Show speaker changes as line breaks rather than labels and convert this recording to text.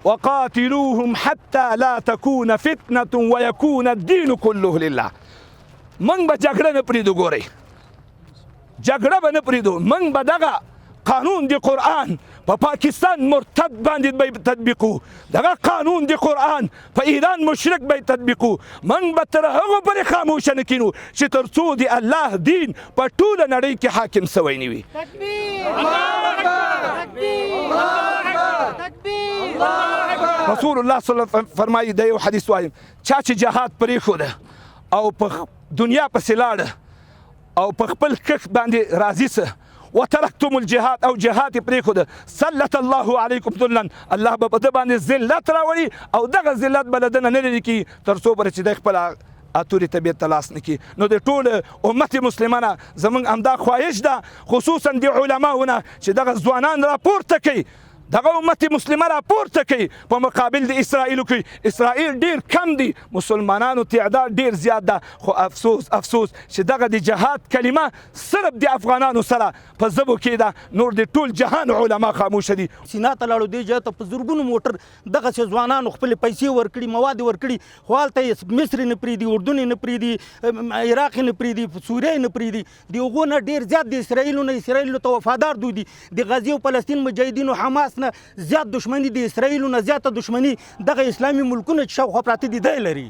وقاتلوهم حتى لا تكون فتنة ويكون الدين كله لله. من به جګړه نه پرېږدو. ګورئ جګړه به نه پرېږدو. من به دغه قانون د قرآن په پاکستان مرتد باندې به تطبیقو. دغه قانون د قرآن په ایران مشرک به تطبیقو. من به تر هغو پورې خاموشه نه کینو چې تر څو د الله دین په ټوله نړۍ کې حاکم سوی نه وي. رسول الله صلی الله علیه وسلم فرمایي د یو حدیث وایم چا چې جهاد پرېښوده او په دنیا پسې لاړه او په خپل کښ باندې راضي څه وترکتم الجهاد او جهاد یې پرېښوده سلط الله علیکم ذلا الله به په ده باندې ذلت راوړي او دغه ذلت به له ده نه نه لرې کړي تر څو پورې چې دی خپل اتورې طبیعت ته لاس نه کړي. نو د ټول امت مسلمانه زموږ همدا خواهش ده خصوصا د علماونه چې دغه ځوانان راپورته کوي دغه امت مسلمه راپورته کوي په مقابل د اسرائیلو کې. اسرائیل ډیر کم دي مسلمانانو تعداد ډیر زیات ده خو افسوس چې دغه د جهاد کلمه صرف د افغانانو سره په ژبو کې ده. نور د ټول جهان علما خاموشه دي.
سینا ته لاړو دې جهاد ته په زرګونو موټر دغسې ځوانانو خپلې پیسې ورکړي مواد ورکړي خو هلته یې مصر نه پرېږدي اردن یې نه پرېږدي عراق یې نه پرېږدي سوریه یې نه پرېږدي. د هغو نه ډېر زیات د اسرائیلو ته وفادار دوی دي. د غزې او فلسطین مجاهدینو حماس نه زیات دشمني د اسرائیلو نه زیاته دشمني دغه اسلامي ملکونه چې شاوخوا پراته دي دی لري.